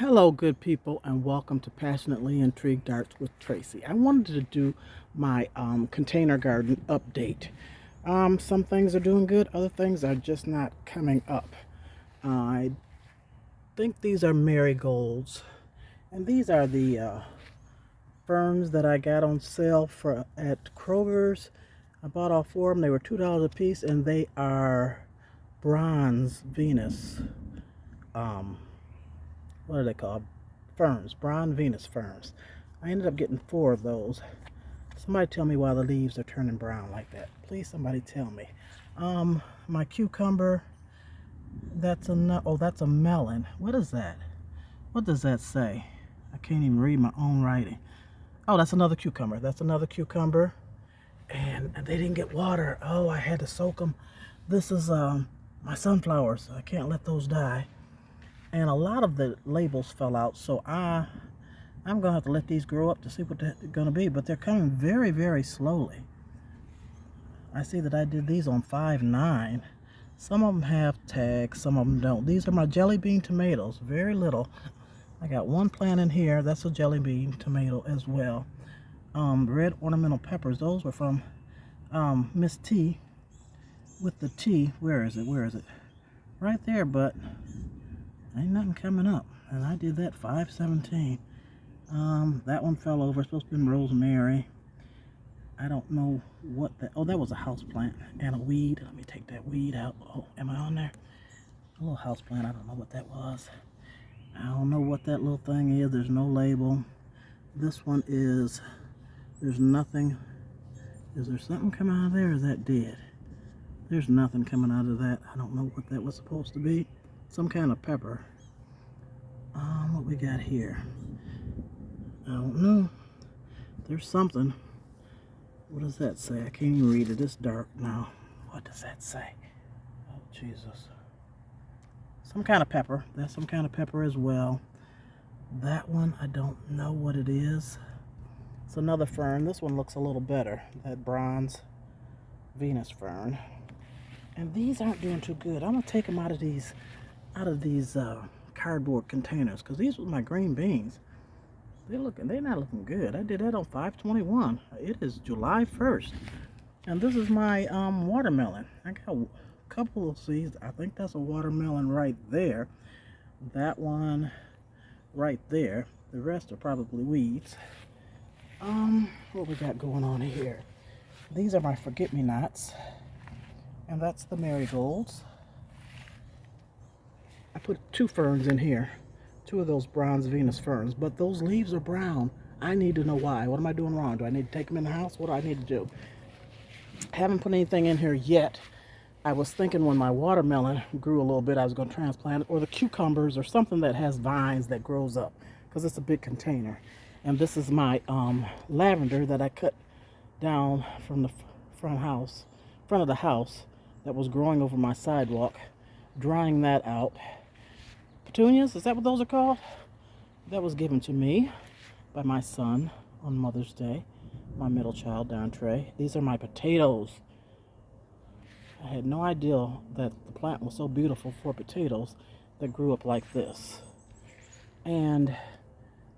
Hello, good people, and welcome to Passionately Intrigued Arts with Tracy. I wanted to do my container garden update. Some things are doing good, other things are just not coming up. I think these are marigolds, and these are the ferns that I got on sale for at Kroger's. I bought all four of them. They were $2 a piece, and they are bronze Venus. Um, what are they called? Ferns, bronze Venus ferns. I ended up getting four of those. Somebody tell me why the leaves are turning brown like that. Please, somebody tell me. My cucumber, that's a oh, that's a melon. What is that? What does that say? I can't even read my own writing. Oh, that's another cucumber. That's another cucumber. And they didn't get water. Oh, I had to soak them. This is my sunflowers. I can't let those die. And a lot of the labels fell out, so I'm gonna have to let these grow up to see what they're gonna be, but they're coming very, very slowly. I see that I did these on 5.9. Some of them have tags, some of them don't. These are my jelly bean tomatoes, very little. I got one plant in here, that's a jelly bean tomato as well. Red ornamental peppers, those were from Miss T with the T. Where is it? Where is it? Right there, but ain't nothing coming up. And I did that 5.17. That one fell over. It's supposed to be rosemary. I don't know what that. Oh, that was a house plant and a weed. Let me take that weed out. Oh, am I on there? A little house plant. I don't know what that was. I don't know what that little thing is. There's no label. This one is. There's nothing. Is there something coming out of there? Or is that dead? There's nothing coming out of that. I don't know what that was supposed to be. Some kind of pepper. What we got here? I don't know. There's something. What does that say? I can't even read it. It's dark now. What does that say? Oh, Jesus. Some kind of pepper. That's some kind of pepper as well. That one, I don't know what it is. It's another fern. This one looks a little better. That bronze Venus fern. And these aren't doing too good. I'm gonna take them out of these cardboard containers, because these were my green beans. They're not looking good. I did that on 5/21. It is July 1st. And this is my watermelon. I got a couple of seeds. I think that's a watermelon right there. That one right there. The rest are probably weeds. What we got going on here? These are my forget-me-nots. And that's the marigolds. I put two ferns in here. Two of those bronze Venus ferns, but those leaves are brown. I need to know why. What am I doing wrong? Do I need to take them in the house? What do I need to do? Haven't put anything in here yet. I was thinking when my watermelon grew a little bit, I was going to transplant it, or the cucumbers, or something that has vines that grows up, because it's a big container. And this is my lavender that I cut down from the front of the house, that was growing over my sidewalk. Drying that out. Petunias, is that what those are called? That was given to me by my son on Mother's Day, my middle child, Trey. These are my potatoes. I had no idea that the plant was so beautiful for potatoes that grew up like this. And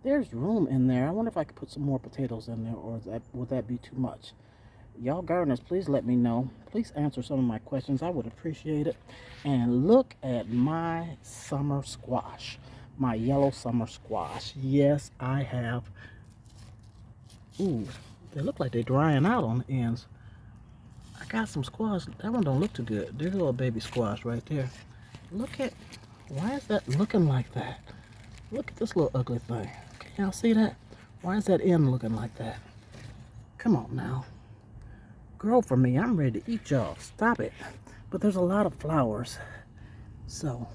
there's room in there. I wonder if I could put some more potatoes in there, or would that be too much? Y'all gardeners, please let me know. Please answer some of my questions. I would appreciate it. And look at my summer squash. My yellow summer squash. Yes, I have. Ooh, they look like they're drying out on the ends. I got some squash. That one don't look too good. There's a little baby squash right there. Look at, why is that looking like that? Look at this little ugly thing. Can y'all see that? Why is that end looking like that? Come on now. Grow for me. I'm ready to eat y'all. Stop it. But there's a lot of flowers. So,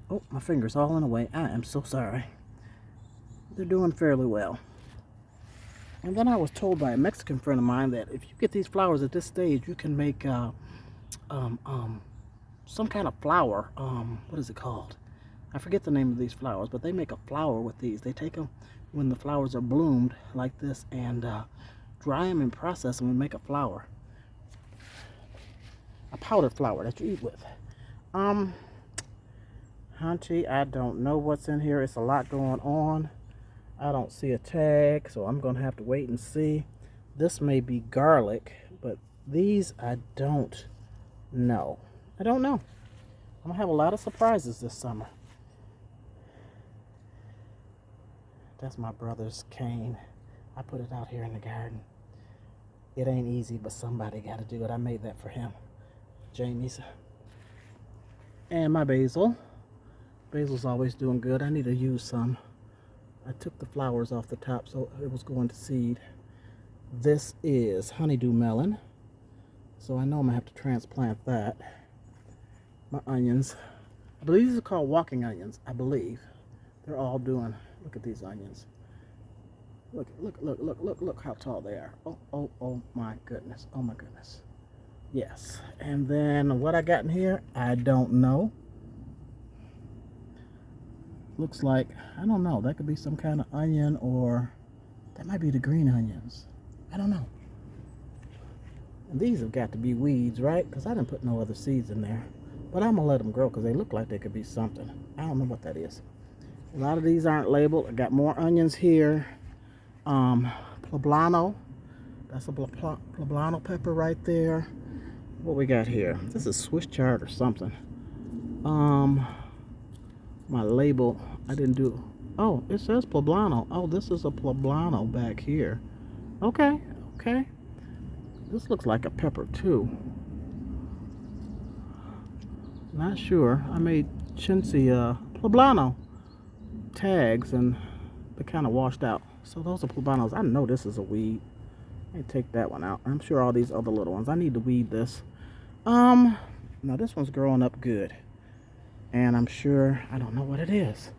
oh, my finger's all in the way. I am so sorry. They're doing fairly well. And then I was told by a Mexican friend of mine that if you get these flowers at this stage, you can make some kind of flower. What is it called? I forget the name of these flowers, but they make a flower with these. They take them when the flowers are bloomed like this, and dry them and process them and make a flour. A powdered flour that you eat with. Hunty, I don't know what's in here. It's a lot going on. I don't see a tag, so I'm going to have to wait and see. This may be garlic, but these I don't know. I don't know. I'm going to have a lot of surprises this summer. That's my brother's cane. I put it out here in the garden. It ain't easy, but somebody got to do it. I made that for him. Jamie's. And my basil. Basil's always doing good. I need to use some. I took the flowers off the top, so it was going to seed. This is honeydew melon. So I know I'm going to have to transplant that. My onions. I believe these are called walking onions. I believe. They're all doing. Look at these onions. Look how tall they are. Oh my goodness. Oh my goodness. Yes. And then what I got in here, I don't know. Looks like, I don't know. That could be some kind of onion, or that might be the green onions. I don't know. And these have got to be weeds, right? Because I didn't put no other seeds in there. But I'm going to let them grow because they look like they could be something. I don't know what that is. A lot of these aren't labeled. I got more onions here. Poblano. That's a poblano pepper right there. What we got here? This is Swiss chard or something. My label, I didn't do. Oh, it says poblano. Oh, this is a poblano back here. Okay. This looks like a pepper too. Not sure. I made chintzy poblano tags and they're kind of washed out. So those are poblanos. I know this is a weed. Let me take that one out. I'm sure all these other little ones. I need to weed this. Now this one's growing up good. And I'm sure, I don't know what it is.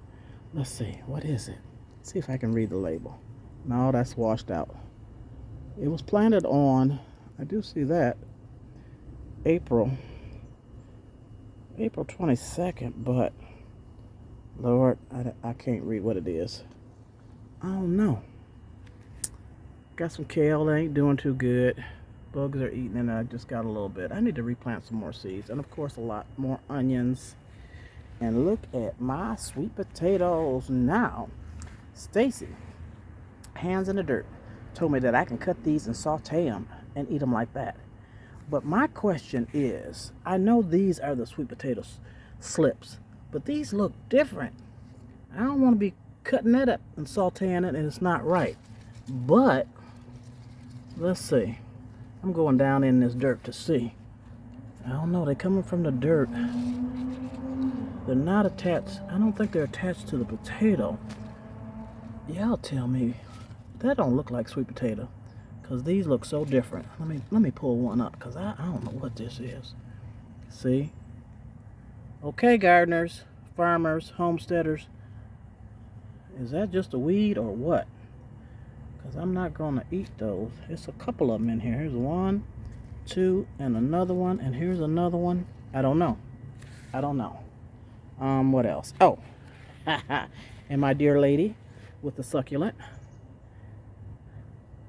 Let's see, what is it? See if I can read the label. No, that's washed out. It was planted on, I do see that, April 22nd, but Lord, I can't read what it is. I don't know. Got some kale that ain't doing too good. Bugs are eating it, and I just got a little bit. I need to replant some more seeds, and of course a lot more onions. And look at my sweet potatoes now. Stacy, hands in the dirt, told me that I can cut these and saute them and eat them like that. But my question is, I know these are the sweet potato slips, but these look different. I don't want to be cutting that up and sauteing it, and it's not right. But let's see. I'm going down in this dirt to see. I don't know. They're coming from the dirt. They're not attached. I don't think they're attached to the potato. Y'all tell me. That don't look like sweet potato, because these look so different. Let me pull one up, because I don't know what this is. See? Okay, gardeners, farmers, homesteaders. Is that just a weed or what? Because I'm not going to eat those. It's a couple of them in here. Here's one, two, and another one. And here's another one. I don't know. What else? Oh, and my dear lady with the succulent.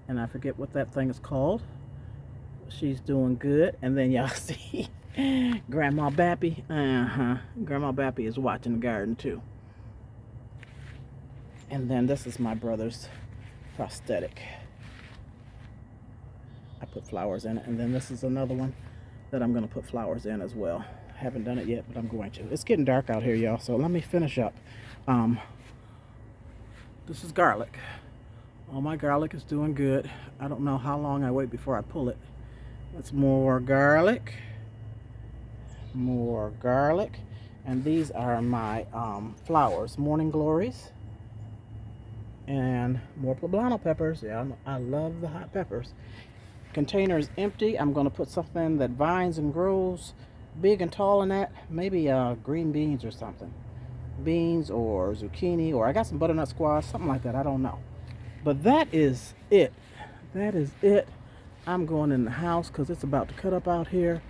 And I forget what that thing is called. She's doing good. And then y'all see Grandma Bappy. Grandma Bappy is watching the garden too. And then this is my brother's prosthetic. I put flowers in it. And then this is another one that I'm going to put flowers in as well. I haven't done it yet, but I'm going to. It's getting dark out here, y'all, so let me finish up. This is garlic. Oh, my garlic is doing good. I don't know how long I wait before I pull it. That's more garlic. More garlic. And these are my flowers, morning glories. And more poblano peppers. Yeah, I love the hot peppers. Container is empty. I'm going to put something that vines and grows big and tall in that. Maybe green beans or something. Beans or zucchini, or I got some butternut squash, something like that. I don't know. But that is it. That is it. I'm going in the house because it's about to cut up out here.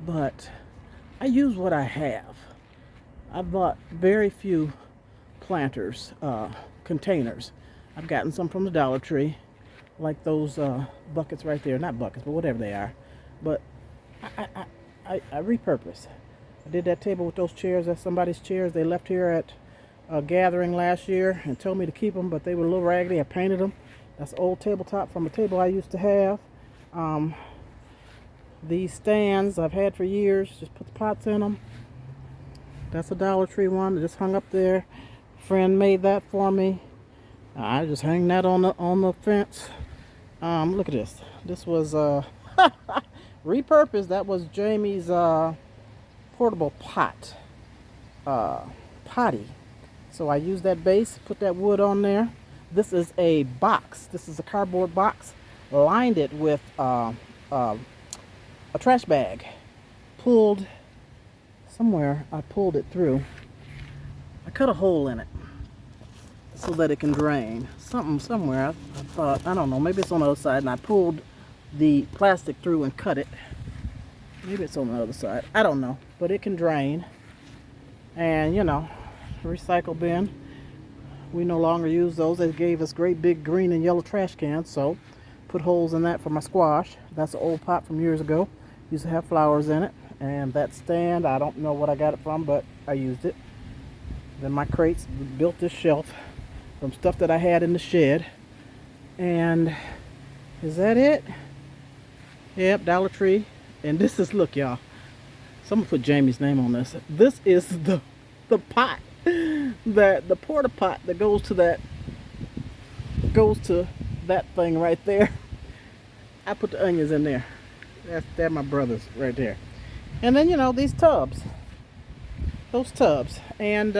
But I use what I have. I bought very few planters, containers. I've gotten some from the Dollar Tree, like those buckets right there. Not buckets, but whatever they are. But I repurpose. I did that table with those chairs. That's somebody's chairs. They left here at a gathering last year and told me to keep them, but they were a little raggedy. I painted them. That's an old tabletop from a table I used to have. These stands I've had for years. Just put the pots in them. That's a Dollar Tree one that just hung up there. A friend made that for me. I just hang that on the fence. Look at this. This was repurposed. That was Jamie's portable potty. So I used that base, put that wood on there. This is a box. This is a cardboard box. Lined it with a trash bag. Pulled somewhere. I pulled it through. I cut a hole in it so that it can drain. Somewhere. I thought, I don't know, maybe it's on the other side, and I pulled the plastic through and cut it. Maybe it's on the other side. I don't know, but it can drain. And you know, recycle bin. We no longer use those. They gave us great big green and yellow trash cans, so put holes in that for my squash. That's an old pot from years ago. Used to have flowers in it. And that stand, I don't know what I got it from, but I used it. Then my crates, built this shelf from stuff that I had in the shed. And is that it? Yep, Dollar Tree. And this is, look y'all, someone put Jamie's name on this. This is the pot, the porta pot that goes to that thing right there. I put the onions in there. They're my brother's right there. And then, you know, these tubs, those tubs, and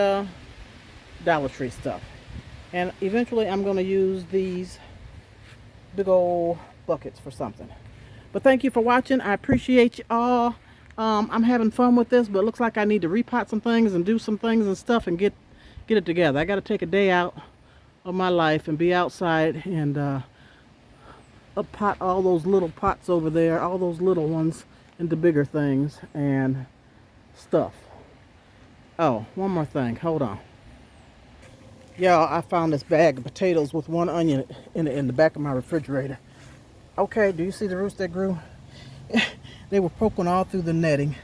Dollar Tree stuff. And eventually I'm going to use these big old buckets for something. But thank you for watching. I appreciate you all. I'm having fun with this, but it looks like I need to repot some things and do some things and stuff and get it together. I got to take a day out of my life and be outside and up-pot all those little pots over there, all those little ones into bigger things and stuff. Oh, one more thing. Hold on. Y'all, I found this bag of potatoes with one onion in the back of my refrigerator. Okay, do you see the roots that grew? They were poking all through the netting.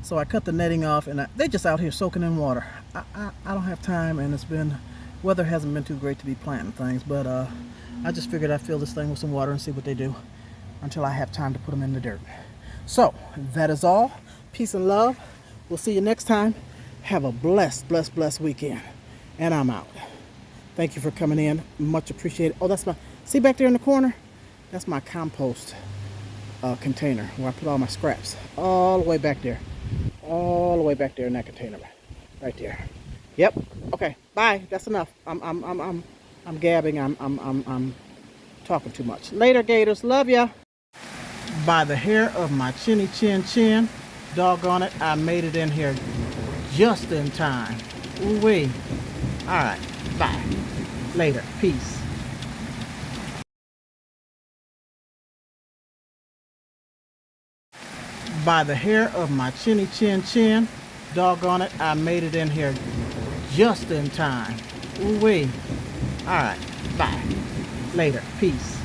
So I cut the netting off, and they're just out here soaking in water. I don't have time, and weather hasn't been too great to be planting things, but I just figured I'd fill this thing with some water and see what they do until I have time to put them in the dirt. So, that is all. Peace and love. We'll see you next time. Have a blessed weekend. And I'm out. Thank you for coming in. Much appreciated. Oh, that's see back there in the corner? That's my compost container where I put all my scraps. All the way back there. All the way back there in that container. Right there. Yep. Okay. Bye. That's enough. I'm gabbing. I'm talking too much. Later, Gators. Love ya. By the hair of my chinny chin, doggone it, I made it in here just in time. Ooh-wee. All right. Bye. Later. Peace. By the hair of my chinny chin, doggone it, I made it in here just in time. Ooh-wee. All right. Bye. Later. Peace.